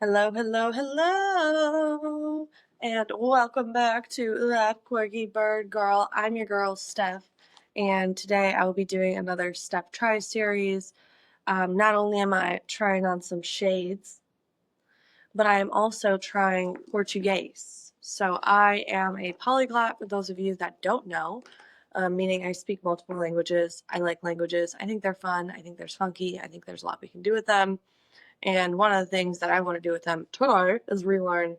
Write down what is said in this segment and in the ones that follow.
Hello, hello, hello, and welcome back to That Quirky Bird Girl. I'm your girl, Steph, and today I will be doing another STEPH TRIES series. Not only am I trying on some shades, but I am also trying Portuguese. So I am a polyglot, for those of you that don't know, meaning I speak multiple languages. I like languages. I think they're fun. I think they're funky. I think there's a lot we can do with them. And one of the things that I want to do with them today is relearn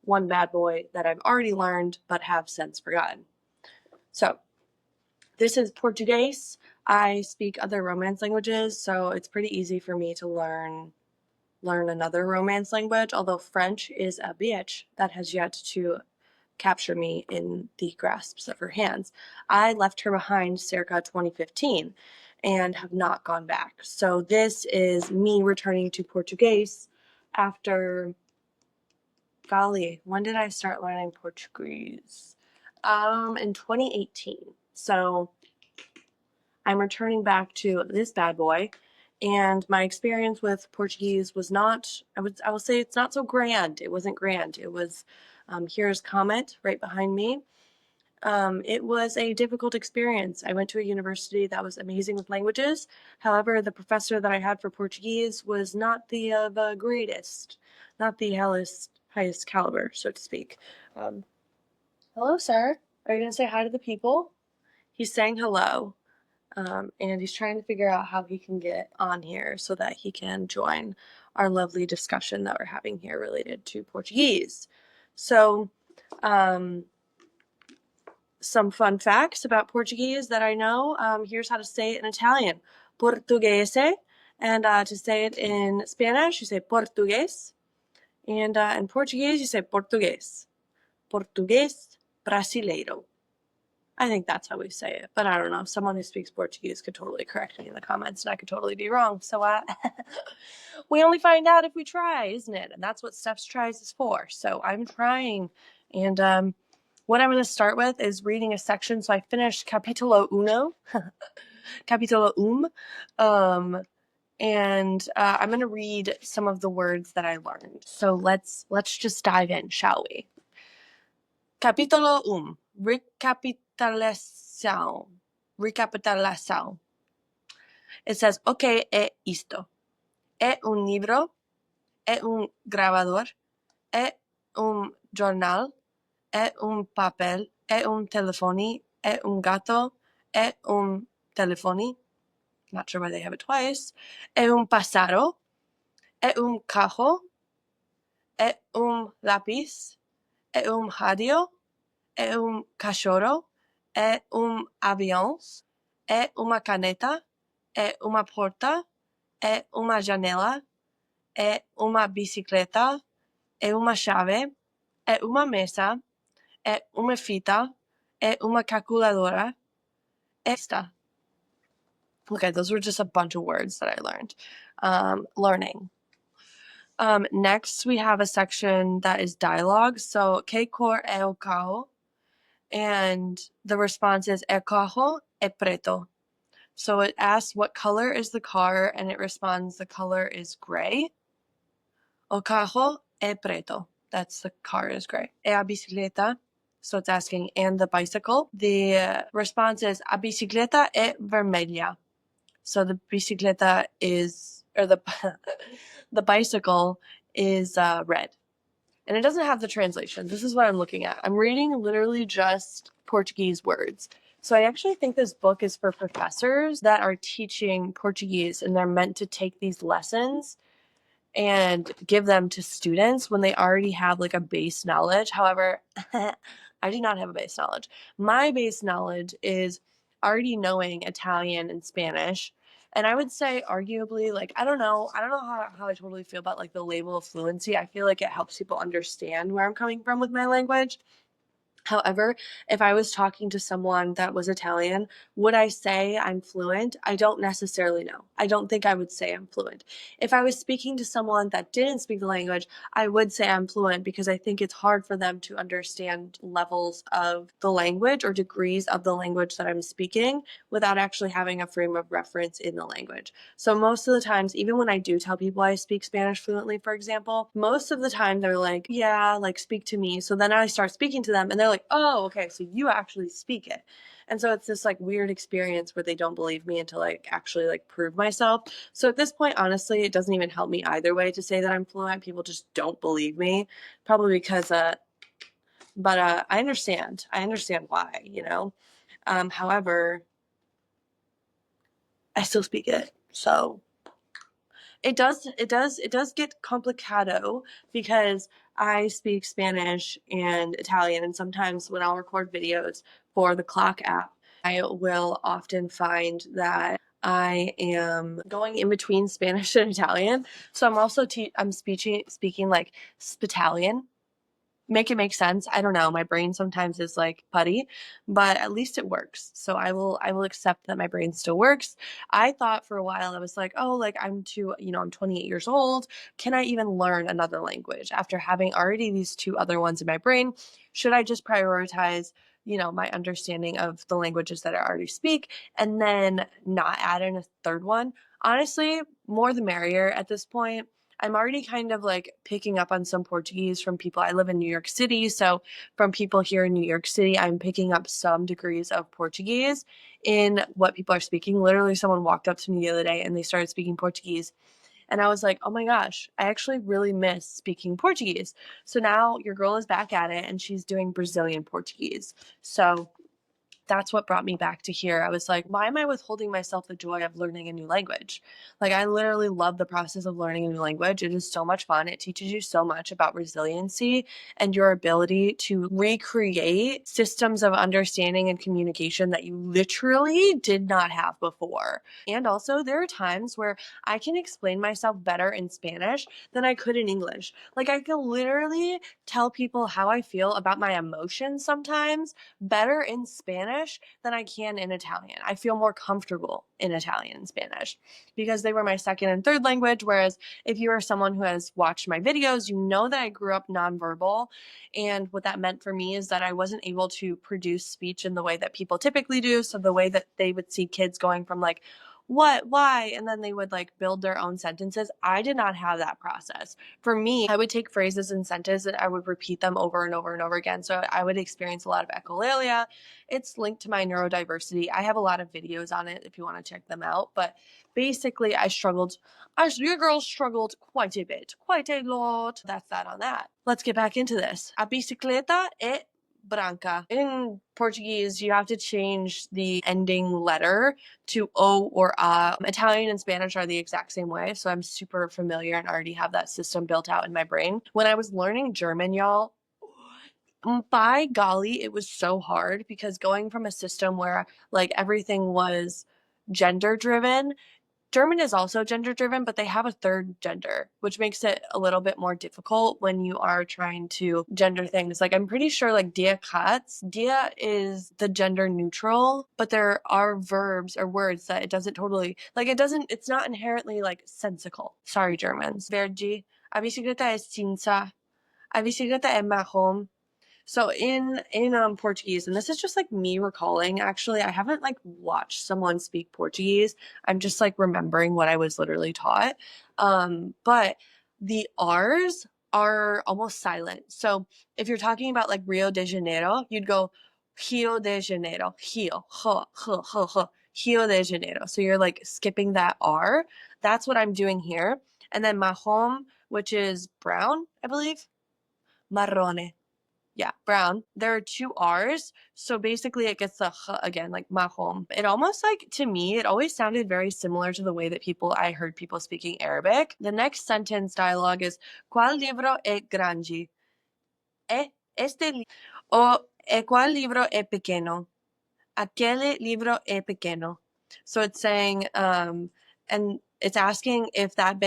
one bad boy that I've already learned but have since forgotten. So this is Portuguese. I speak other Romance languages, so it's pretty easy for me to learn another Romance language, although French is a bitch that has yet to capture me in the grasps of her hands. I left her behind circa 2015 and have not gone back. So this is me returning to Portuguese after, golly, when did I start learning Portuguese? In 2018. So I'm returning back to this bad boy, and my experience with Portuguese was not, I will say it's not so grand. It wasn't grand. It was, here's comment right behind me. It was a difficult experience. I went to a university that was amazing with languages. However, the professor that I had for Portuguese was not the greatest, not the highest caliber, so to speak. Hello, sir. Are you going to say hi to the people? He's saying hello, and he's trying to figure out how he can get on here so that he can join our lovely discussion that we're having here related to Portuguese. So, some fun facts about Portuguese that I know. Here's how to say it in Italian: Portuguese. And to say it in Spanish, you say Português. And in Portuguese, you say Português. Português brasileiro. I think that's how we say it, but I don't know. Someone who speaks Portuguese could totally correct me in the comments, and I could totally be wrong. So we only find out if we try, isn't it? And that's what STEPH TRIES is for. So I'm trying, and what I'm going to start with is reading a section. So I finished capítulo uno, capítulo and I'm going to read some of the words that I learned. So let's just dive in, shall we? Capítulo recapitulação. It says, o que é isto? É livro? É gravador? É jornal? É papel? É telefone? É gato? É telefone? Not sure why they have it twice. É pássaro? É carro? É lápis? É rádio? É cachorro? É avião? É caneta? É porta? É janela? É bicicleta? É chave? É mesa? É fita? É calculadora? Esta. Okay, those were just a bunch of words that I learned. Learning. Next, we have a section that is dialogue. So, que cor é o carro? And the response is, el carro é preto. So it asks what color is the car, and it responds the color is gray. O carro é preto. That's the car is gray. E a bicicleta. So it's asking, and the bicycle. The response is, a bicicleta é vermelha. So the bicicleta is, or the the bicycle is red. And it doesn't have the translation. This is what I'm looking at. I'm reading literally just Portuguese words. So I actually think this book is for professors that are teaching Portuguese, and they're meant to take these lessons and give them to students when they already have like a base knowledge. However, I do not have a base knowledge. My base knowledge is already knowing Italian and Spanish. And I would say arguably, like, I don't know how I totally feel about like the label of fluency. I feel like it helps people understand where I'm coming from with my language. However, if I was talking to someone that was Italian, would I say I'm fluent? I don't necessarily know. I don't think I would say I'm fluent. If I was speaking to someone that didn't speak the language, I would say I'm fluent because I think it's hard for them to understand levels of the language or degrees of the language that I'm speaking without actually having a frame of reference in the language. So most of the times, even when I do tell people I speak Spanish fluently, for example, most of the time they're like, yeah, like speak to me. So then I start speaking to them and they're like, oh, okay, so you actually speak it. And so it's this like weird experience where they don't believe me until I actually like prove myself. So at this point, honestly, it doesn't even help me either way to say that I'm fluent. People just don't believe me, probably because but I understand. I understand why, you know. However, I still speak it. So it does get complicado because I speak Spanish and Italian, and sometimes when I'll record videos for the clock app, I will often find that I am going in between Spanish and Italian. So I'm also I'm speaking like Spitalian, make it make sense. I don't know. My brain sometimes is like putty, but at least it works. So I will accept that my brain still works. I thought for a while I was like, oh, like I'm 28 years old. Can I even learn another language after having already these two other ones in my brain? Should I just prioritize, my understanding of the languages that I already speak and then not add in a third one? Honestly, more the merrier at this point. I'm already kind of like picking up on some Portuguese from people. I live in New York City, so from people here in New York City, I'm picking up some degrees of Portuguese in what people are speaking. Literally, someone walked up to me the other day and they started speaking Portuguese. And I was like, oh my gosh, I actually really miss speaking Portuguese. So now your girl is back at it and she's doing Brazilian Portuguese. So that's what brought me back to here. I was like, why am I withholding myself the joy of learning a new language? Like, I literally love the process of learning a new language. It is so much fun. It teaches you so much about resiliency and your ability to recreate systems of understanding and communication that you literally did not have before. And also, there are times where I can explain myself better in Spanish than I could in English. Like, I can literally tell people how I feel about my emotions sometimes better in Spanish than I can in Italian. I feel more comfortable in Italian and Spanish because they were my second and third language. Whereas if you are someone who has watched my videos, you know that I grew up nonverbal. And what that meant for me is that I wasn't able to produce speech in the way that people typically do. So the way that they would see kids going from like, what, why, and then they would like build their own sentences. I did not have that process. For me, I would take phrases and sentences and I would repeat them over and over and over again. So I would experience a lot of echolalia. It's linked to my neurodiversity. I have a lot of videos on it if you want to check them out. But basically, your girl struggled quite a bit, quite a lot. That's that on that. Let's get back into this. A bicicleta é branca. In Portuguese, you have to change the ending letter to O or A. Italian and Spanish are the exact same way, so I'm super familiar and already have that system built out in my brain. When I was learning German, y'all, by golly, it was so hard because going from a system where like everything was gender driven. German is also gender driven, but they have a third gender, which makes it a little bit more difficult when you are trying to gender things. Like I'm pretty sure like dia Katz, dia is the gender neutral, but there are verbs or words that it doesn't totally like it's not inherently like sensical. Sorry, Germans. Verde, a bicicleta é cinza, a bicicleta é marrom. So in Portuguese, and this is just like me recalling, actually, I haven't like watched someone speak Portuguese. I'm just like remembering what I was literally taught. But the R's are almost silent. So if you're talking about like Rio de Janeiro, you'd go Rio de Janeiro, Rio, Rio de Janeiro. So you're like skipping that R. That's what I'm doing here. And then marrom, which is brown, I believe. Marrone. Yeah, brown. There are two R's. So basically it gets the h again, like mahom. It almost like, to me, it always sounded very similar to the way that I heard people speaking Arabic. The next sentence dialogue is, ¿Cuál libro é grande? O ¿Cuál libro é pequeno? Aquele libro é pequeno. So it's saying, and It's asking if that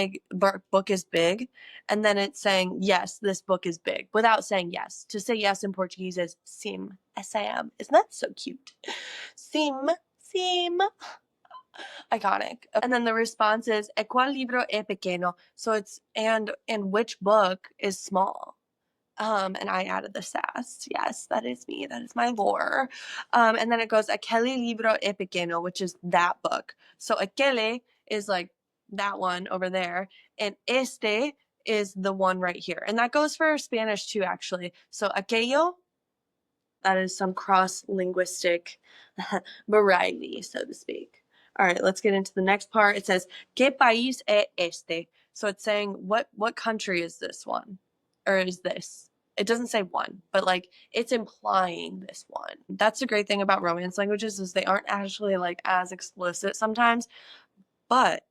book is big, and then it's saying, yes, this book is big, without saying yes. To say yes in Portuguese is sim, S-I-M. Isn't that so cute? Sim, sim. Iconic. And then the response is, ¿E cuál libro es pequeño? So it's, and which book is small? And I added the sass. Yes, that is me. That is my lore. And then it goes, aquele libro é pequeno, which is that book. So aquele is like that one over there. And este is the one right here. And that goes for Spanish too, actually. So aquello, that is some cross-linguistic variety, so to speak. All right, let's get into the next part. It says, ¿Qué país es este? So it's saying, what country is this one? Or is this? It doesn't say one, but like it's implying this one. That's the great thing about Romance languages is they aren't actually like as explicit sometimes, but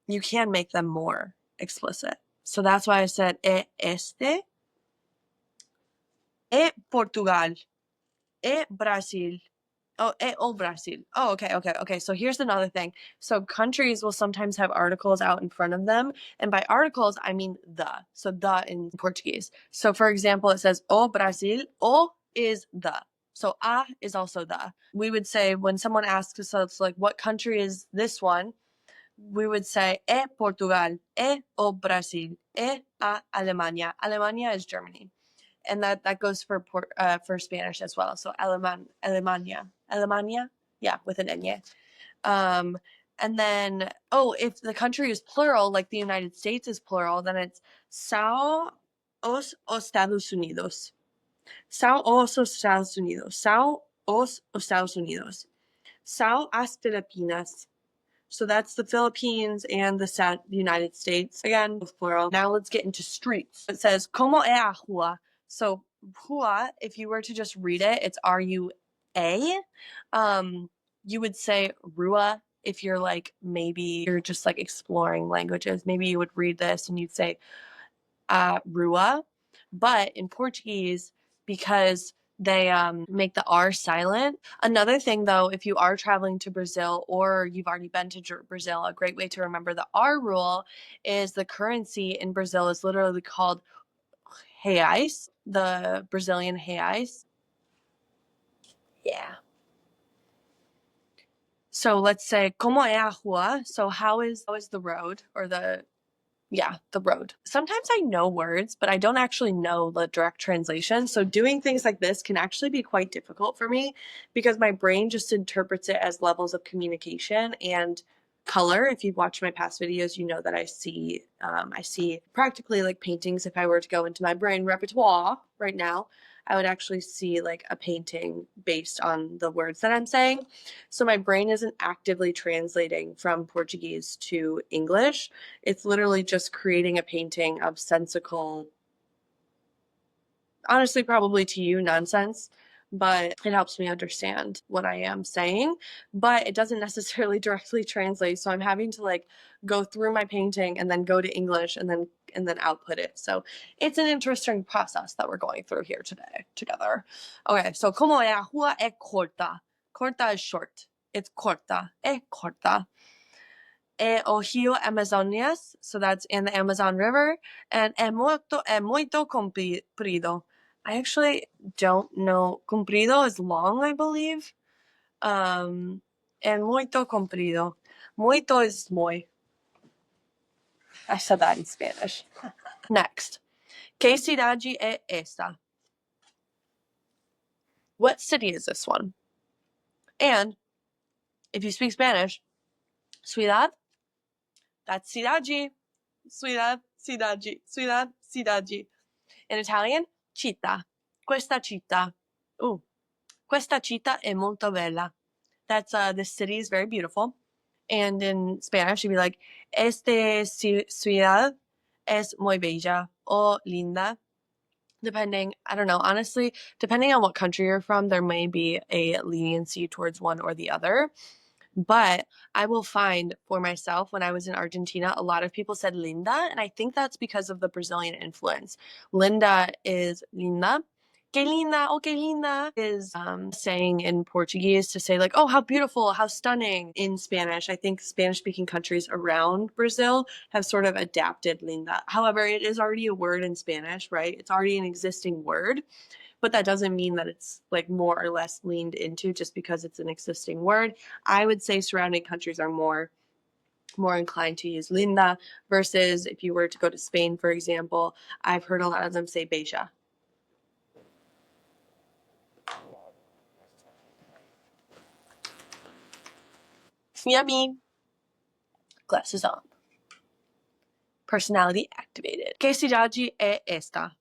you can make them more explicit. So that's why I said este, Portugal, Brasil. Oh, Brasil. Oh, okay. So here's another thing. So countries will sometimes have articles out in front of them. And by articles, I mean the. So the in Portuguese. So for example, it says o Brasil. O is the. So a is also the. We would say when someone asks us like, what country is this one? We would say Portugal, o Brasil, a Alemania. Alemania is Germany. And that goes for Spanish as well. So Alemania, yeah, with an N. And then if the country is plural, like the United States is plural, then it's Sao os Estados Unidos. Sao os Estados Unidos. Sao os Estados Unidos. Sao as Filipinas. So that's the Philippines and the United States. Again, plural. Now let's get into streets. It says, ¿Cómo es a rua? So rua, if you were to just read it, it's R-U-A. You would say rua if you're like, maybe you're just like exploring languages. Maybe you would read this and you'd say rua. But in Portuguese, because they make the R silent. Another thing, though, if you are traveling to Brazil or you've already been to Brazil, a great way to remember the R rule is the currency in Brazil is literally called reais, the Brazilian reais. Yeah. So let's say, como é a rua? So how is the road or the road. Sometimes I know words, but I don't actually know the direct translation. So doing things like this can actually be quite difficult for me because my brain just interprets it as levels of communication and color. If you've watched my past videos, you know that I see practically like paintings. If I were to go into my brain repertoire right now, I would actually see like a painting based on the words that I'm saying. So my brain isn't actively translating from Portuguese to English. It's literally just creating a painting of sensical, honestly, probably to you, nonsense, but it helps me understand what I am saying, but it doesn't necessarily directly translate. So I'm having to like go through my painting and then go to English and then output it. So it's an interesting process that we're going through here today together. Okay, so como é a rua é corta. Corta is short. It's corta. É corta. O rio Amazonas, so that's in the Amazon River, and é muito comprido. I actually don't know. Comprido is long, I believe. And muito comprido. Muito is muy. I said that in Spanish. Next. ¿Qué cidade é esta? What city is this one? And if you speak Spanish, ciudad, that's cidade. Ciudad, cidade. In Italian, città. Questa città. Ooh. Questa città è molto bella. That's this city is very beautiful. And in Spanish, you'd be like, esta ciudad es muy bella o linda. Depending, I don't know, honestly, depending on what country you're from, there may be a leniency towards one or the other. But I will find for myself when I was in Argentina, a lot of people said linda, and I think that's because of the Brazilian influence. Linda is linda, que linda, oh, que linda is saying in Portuguese to say like, oh, how beautiful, how stunning in Spanish. I think Spanish-speaking countries around Brazil have sort of adapted linda. However, it is already a word in Spanish, right? It's already an existing word, but that doesn't mean that it's like more or less leaned into just because it's an existing word. I would say surrounding countries are more inclined to use linda versus if you were to go to Spain, for example, I've heard a lot of them say beja. Yummy. Glasses on. Personality activated. Que cidade é esta?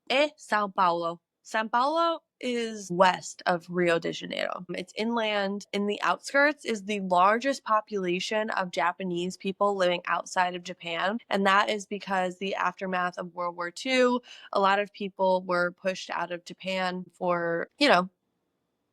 É São Paulo. São Paulo is west of Rio de Janeiro. It's inland. In the outskirts is the largest population of Japanese people living outside of Japan. And that is because the aftermath of World War II, a lot of people were pushed out of Japan for,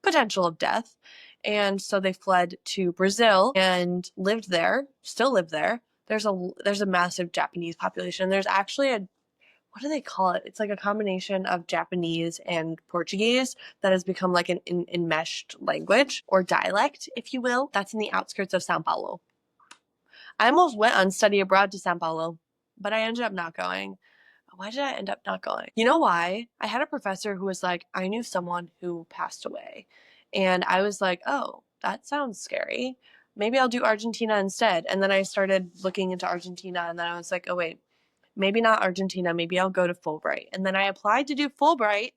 potential of death. And so they fled to Brazil and lived there, still live there. There's a massive Japanese population. There's actually what do they call it? It's like a combination of Japanese and Portuguese that has become like an enmeshed language or dialect, if you will. That's in the outskirts of Sao Paulo. I almost went on study abroad to Sao Paulo, but I ended up not going. Why did I end up not going? You know why? I had a professor who was like, I knew someone who passed away. And I was like, oh, that sounds scary. Maybe I'll do Argentina instead. And then I started looking into Argentina, and then I was like, oh, wait, maybe not Argentina. Maybe I'll go to Fulbright. And then I applied to do Fulbright.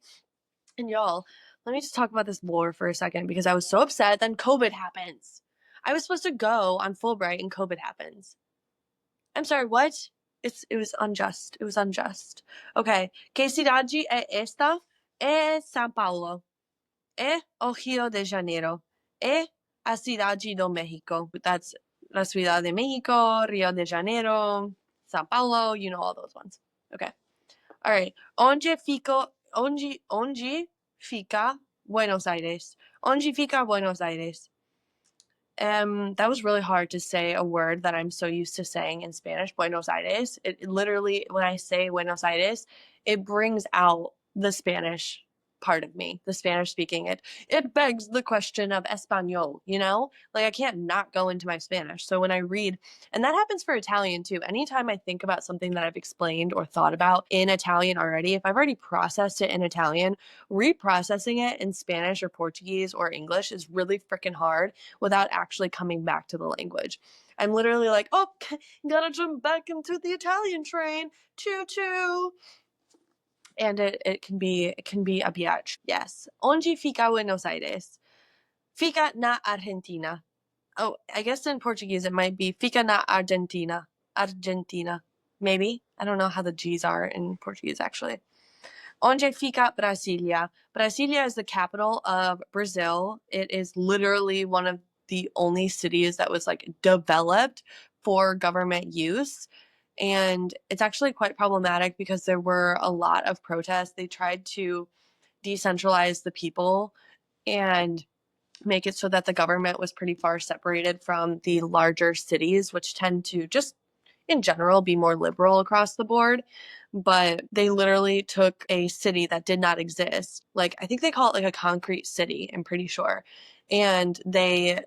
And y'all, let me just talk about this lore for a second because I was so upset. Then COVID happens. I was supposed to go on Fulbright and COVID happens. I'm sorry, what? It was unjust. It was unjust. Okay. Que cidade é esta? É São Paulo. É o Rio de Janeiro. É a cidade do México. That's la Ciudad de México, Rio de Janeiro, São Paulo, all those ones. Okay. All right. Onde fica Buenos Aires? Onde fica Buenos Aires? That was really hard to say a word that I'm so used to saying in Spanish, Buenos Aires. It literally, when I say Buenos Aires, it brings out the Spanish part of me, the Spanish speaking. It begs the question of Espanol, Like I can't not go into my Spanish. So when I read, and that happens for Italian too. Anytime I think about something that I've explained or thought about in Italian already, if I've already processed it in Italian, reprocessing it in Spanish or Portuguese or English is really freaking hard without actually coming back to the language. I'm literally like, oh, gotta jump back into the Italian train. Choo choo. And it can be a biatch. Yes. Onde fica Buenos Aires? Fica na Argentina. Oh, I guess in Portuguese it might be fica na Argentina. Argentina. Maybe. I don't know how the G's are in Portuguese actually. Onde fica Brasilia? Brasilia is the capital of Brazil. It is literally one of the only cities that was like developed for government use. And it's actually quite problematic because there were a lot of protests. They tried to decentralize the people and make it so that the government was pretty far separated from the larger cities, which tend to just in general be more liberal across the board. But they literally took a city that did not exist. Like, I think they call it like a concrete city, I'm pretty sure. And they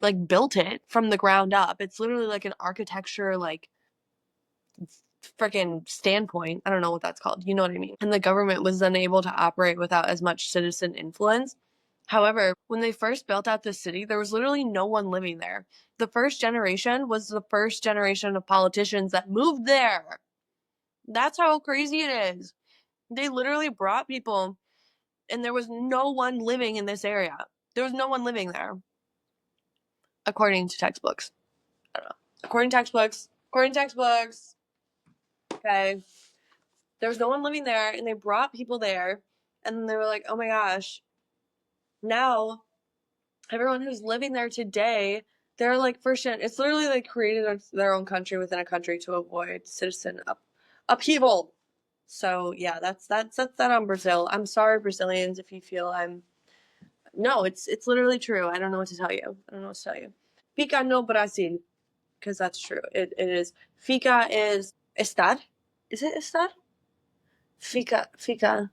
like built it from the ground up. It's literally like an architecture, like freaking standpoint. I don't know what that's called. You know what I mean? And the government was then able to operate without as much citizen influence. However, when they first built out the city, there was literally no one living there. The first generation was the first generation of politicians that moved there. That's how crazy it is. They literally brought people, and there was no one living in this area. There was no one living there. According to textbooks. I don't know. According to textbooks. Okay. There was no one living there, and they brought people there, and they were like, oh my gosh, now everyone who's living there today, they're like first gen. It's literally like created their own country within a country to avoid citizen upheaval. So yeah, that's that on Brazil. I'm sorry, Brazilians, if you feel I'm. No, it's literally true. I don't know what to tell you. Fica no Brasil, because that's true. It is. Fica is estar. Is it estar? Fica.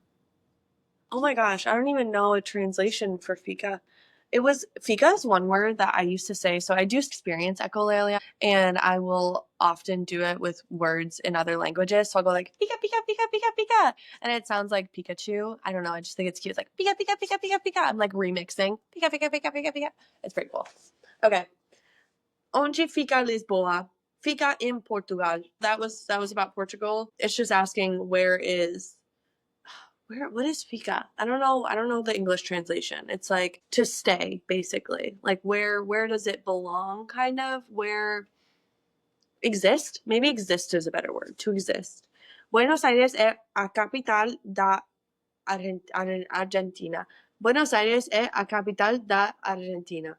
Oh my gosh, I don't even know a translation for fika. Fika is one word that I used to say. So I do experience echolalia, and I will often do it with words in other languages. So I'll go like pika pika pika pika pika, and it sounds like Pikachu. I don't know. I just think it's cute. It's like pika pika pika pika pika. I'm like remixing pika pika pika pika pika. It's pretty cool. Okay. Onde fica Lisboa? Fica in Portugal. That was about Portugal. It's just asking what is fica? I don't know the English translation. It's like to stay, basically. Like where does it belong, kind of? Where exist? Maybe exist is a better word. To exist. Buenos Aires é a capital da Argentina. Buenos Aires é a capital da Argentina.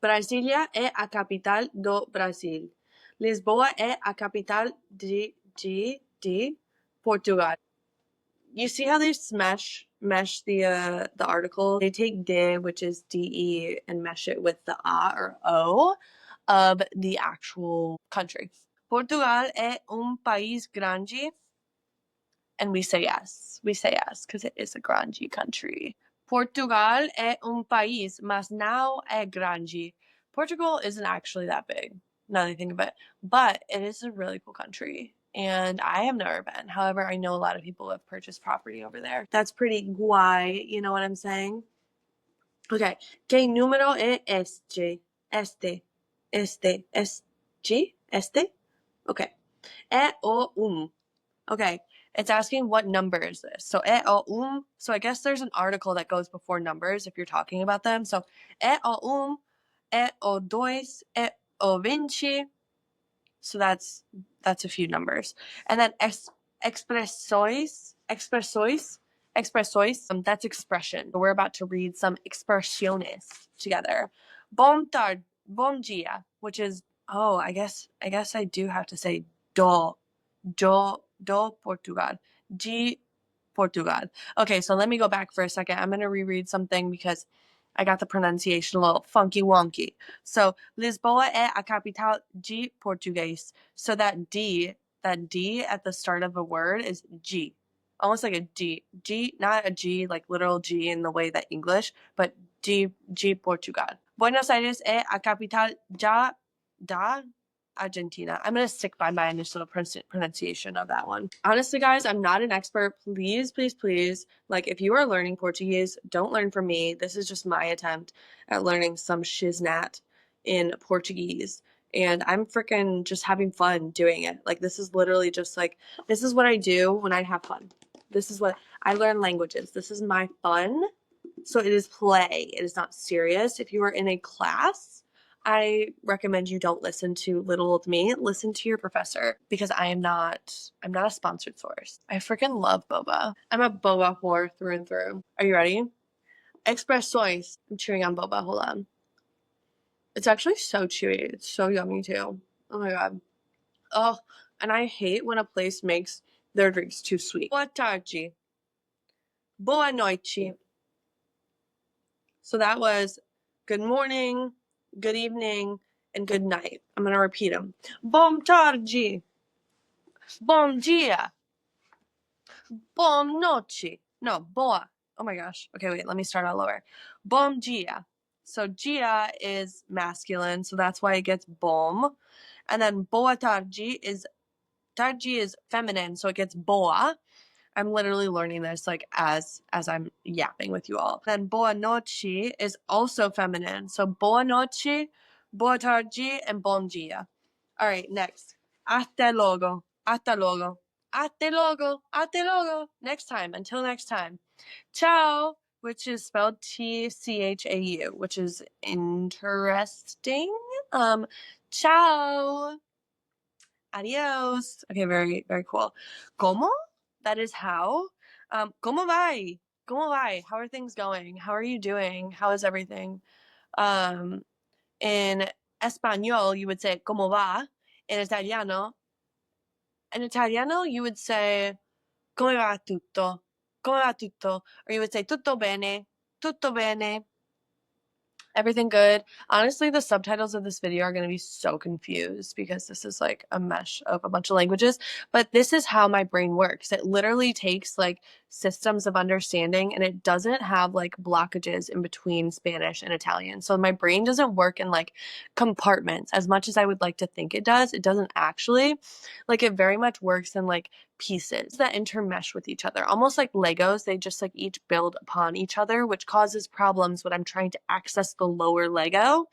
Brasília é a capital do Brasil. Lisboa é a capital de Portugal. You see how they mesh the article? They take de, which is de, and mesh it with the a or o of the actual country. Portugal é país grande, and we say yes. We say yes because it is a grande country. Portugal é país, mas não é grande. Portugal isn't actually that big, now that I think of it, but it is a really cool country. And I have never been. However, I know a lot of people who have purchased property over there. That's pretty guay, you know what I'm saying? Okay. ¿Qué número es este? Este? Okay. É o Okay. It's asking what number is this. So so I guess there's an article that goes before numbers if you're talking about them. So é o dois, é o vinte. So that's a few numbers. And then expressões, that's expression. We're about to read some expresiones together. Bom dia, which is, I guess I do have to say do Portugal. De Portugal. Okay, so let me go back for a second. I'm going to reread something because I got the pronunciation a little funky wonky. So, Lisboa é a capital de Português. So that D at the start of a word is G. Almost like a G. G, not a G, like literal G in the way that English, but G Portugal. Buenos Aires é a capital da Argentina. I'm going to stick by my initial pronunciation of that one. Honestly, guys, I'm not an expert. Please, please, please, like, if you are learning Portuguese, don't learn from me. This is just my attempt at learning some shiznat in Portuguese. And I'm freaking just having fun doing it. Like, this is literally just like, this is what I do when I have fun. This is what I learn languages. This is my fun. So it is play. It is not serious. If you are in a class, I recommend you don't listen to little old me. Listen to your professor because I'm not a sponsored source. I freaking love boba. I'm a boba whore through and through. Are you ready? Expressões. I'm chewing on boba. Hold on. It's actually so chewy. It's so yummy too. Oh my god. Oh, and I hate when a place makes their drinks too sweet. Boa tarde. Boa noite. So that was good morning, good evening, and good night. I'm going to repeat them. Bom tarde. Bom dia. Bom noite. No, boa. Oh my gosh. Okay, wait, let me start all over. Bom dia. So dia is masculine, so that's why it gets bom. And then boa tarde is feminine, so it gets boa. I'm literally learning this like as I'm yapping with you all. Then boa noche is also feminine. So boa noche, boa tarde, and bom dia. All right, next. Hasta luego. Hasta luego. Hasta luego. Hasta luego. Next time. Until next time. Ciao, which is spelled Tchau, which is interesting. Ciao. Adios. Okay, very, very cool. ¿Cómo? That is how. ¿Cómo vai? ¿Cómo vai? How are things going? How are you doing? How is everything? In Espanol, you would say ¿cómo va? In Italiano, you would say come va tutto? Come va tutto? Or you would say tutto bene? Tutto bene? Everything good. Honestly, the subtitles of this video are going to be so confused because this is like a mesh of a bunch of languages, but this is how my brain works. It literally takes like systems of understanding, and it doesn't have like blockages in between Spanish and Italian. So my brain doesn't work in like compartments as much as I would like to think it does. It doesn't actually. Like it very much works in like pieces that intermesh with each other, almost like Legos. They just like each build upon each other, which causes problems when I'm trying to access the lower Lego,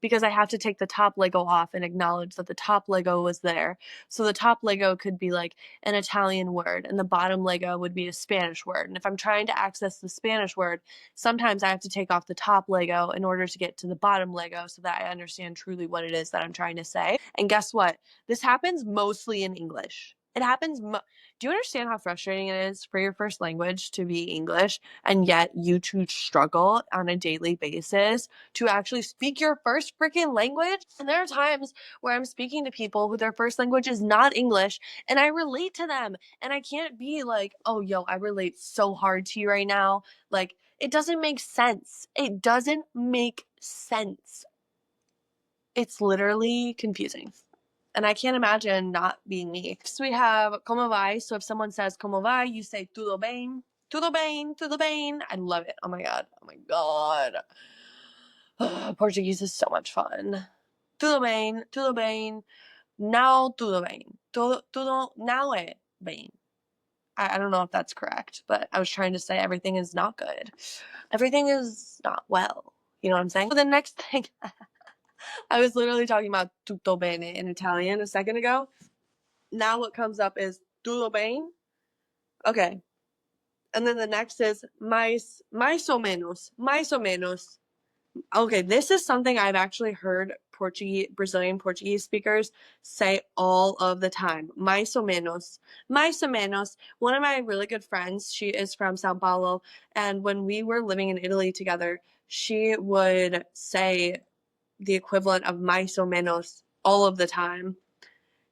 because I have to take the top Lego off and acknowledge that the top Lego was there. So the top Lego could be like an Italian word, and the bottom Lego would be a Spanish word. And if I'm trying to access the Spanish word, sometimes I have to take off the top Lego in order to get to the bottom Lego so that I understand truly what it is that I'm trying to say. And guess what? This happens mostly in English. It happens. Do you understand how frustrating it is for your first language to be English, and yet you to struggle on a daily basis to actually speak your first freaking language? And there are times where I'm speaking to people who their first language is not English, and I relate to them, and I can't be like, oh, yo, I relate so hard to you right now. Like, it doesn't make sense. It doesn't make sense. It's literally confusing. And I can't imagine not being me. Next we have como vai. So if someone says como vai, you say tudo bem. Tudo bem, tudo bem. I love it. Oh my god. Oh my god. Portuguese is so much fun. Tudo bem, tudo bem. Now tudo bem. Tudo now é bem. I don't know if that's correct, but I was trying to say everything is not good. Everything is not well. You know what I'm saying? So the next thing, I was literally talking about tutto bene in Italian a second ago. Now what comes up is tudo bem. Okay. And then the next is mais o menos. Mais o menos. Okay, this is something I've actually heard Brazilian Portuguese speakers say all of the time. Mais ou menos. Mais ou menos. One of my really good friends, she is from Sao Paulo, and when we were living in Italy together, she would say the equivalent of mais ou menos all of the time,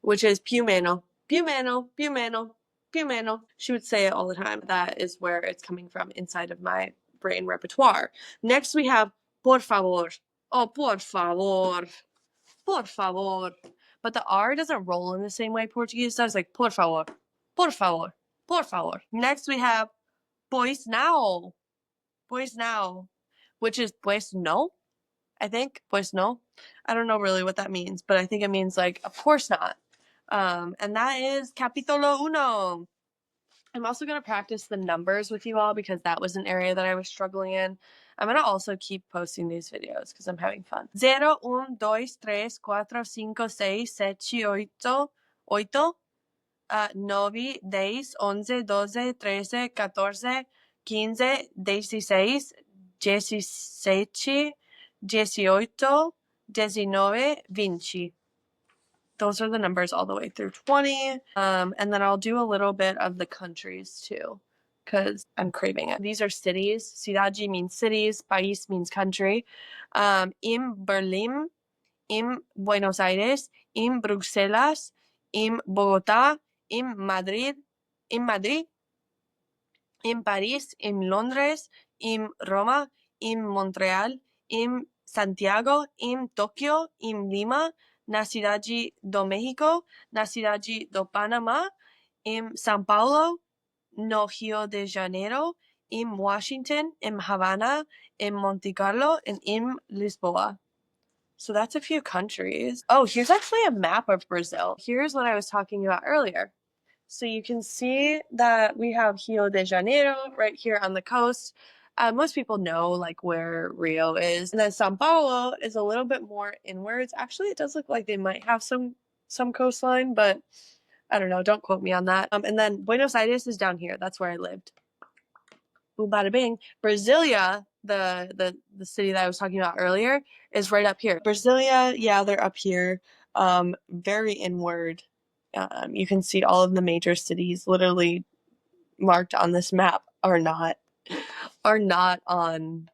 which is più meno, più meno, più meno, più meno. She would say it all the time. That is where it's coming from inside of my brain repertoire. Next we have por favor. Oh, por favor. Por favor. But the R doesn't roll in the same way Portuguese does, like por favor, por favor, por favor. Next we have pois now. Pois now, which is pues no, I think. Pues no. I don't know really what that means, but I think it means like, of course not. And that is capítulo uno. I'm also going to practice the numbers with you all because that was an area that I was struggling in. I'm going to also keep posting these videos because I'm having fun. 0, 1, 2, 3, 4, 5, 6, 7, 8, 8, 9, 10, 11, 12, 13, 14, 15, 16, 17, 18, 19, 20. Those are the numbers all the way through 20. And then I'll do a little bit of the countries too, because I'm craving it. These are cities. Cidade means cities. País means country. In Berlin, in Buenos Aires, in Bruselas, in Bogotá, in Madrid, in Paris, in Londres, in Roma, in Montreal, in Santiago, in Tokyo, in Lima, na cidade do México, na cidade do Panamá, in São Paulo, no Rio de Janeiro, in Washington, in Havana, in Monte Carlo, and in Lisboa. So that's a few countries. Oh, here's actually a map of Brazil. Here's what I was talking about earlier. So you can see that we have Rio de Janeiro right here on the coast. Most people know like where Rio is. And then Sao Paulo is a little bit more inwards. Actually, it does look like they might have some coastline, but I don't know. Don't quote me on that. And then Buenos Aires is down here. That's where I lived. Ooh, bada bing. Brasilia, the city that I was talking about earlier, is right up here. Brasilia, yeah, they're up here. Very inward. You can see all of the major cities literally marked on this map are not on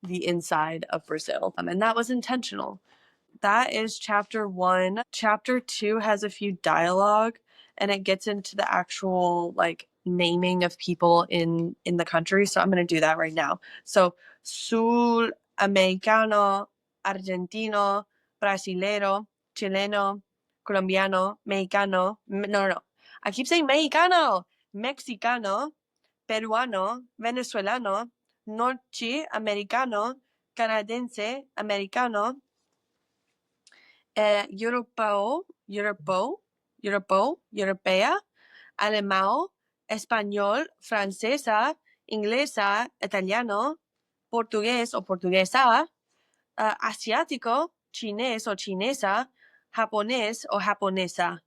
the inside of Brazil. And that was intentional. That is chapter 1. Chapter 2 has a few dialogue, and it gets into the actual like naming of people in the country. So I'm going to do that right now. So Sul Americano, Argentino, Brasilero, Chileno, Colombiano, Mexicano. No. I keep saying Mexicano. Mexicano, peruano, venezolano, norteamericano, canadiense, americano, europea, alemán, español, francesa, inglesa, italiano, portugués o portuguesa, asiático, chinés o chinesa, japonés o japonesa.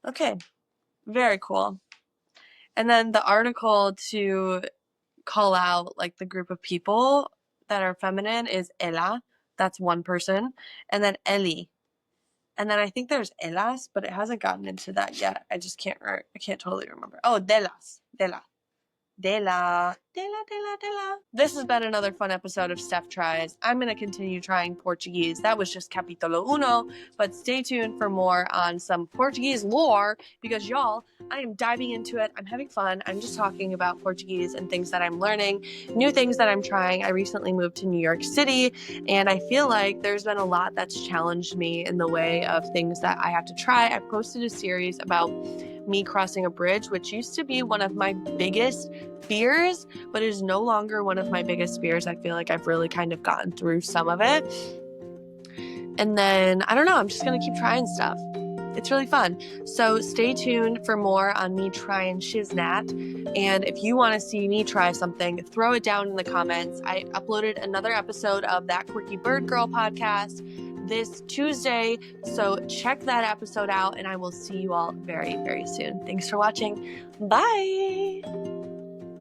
Okay, very cool. And then the article to call out like the group of people that are feminine is ella. That's one person. And then Eli. And then I think there's elas, but it hasn't gotten into that yet. I just can't totally remember. Oh, delas. Dela. This has been another fun episode of STEPH Tries. I'm going to continue trying Portuguese. That was just capítulo uno, but stay tuned for more on some Portuguese lore because y'all, I am diving into it. I'm having fun. I'm just talking about Portuguese and things that I'm learning, new things that I'm trying. I recently moved to New York City, and I feel like there's been a lot that's challenged me in the way of things that I have to try. I posted a series about me crossing a bridge, which used to be one of my biggest fears, but is no longer one of my biggest fears. I feel like I've really kind of gotten through some of it. And then, I don't know, I'm just going to keep trying stuff. It's really fun. So stay tuned for more on me trying shiznat. And if you want to see me try something, throw it down in the comments. I uploaded another episode of That Quirky Bird Girl podcast this Tuesday. So check that episode out, and I will see you all very, very soon. Thanks for watching. Bye.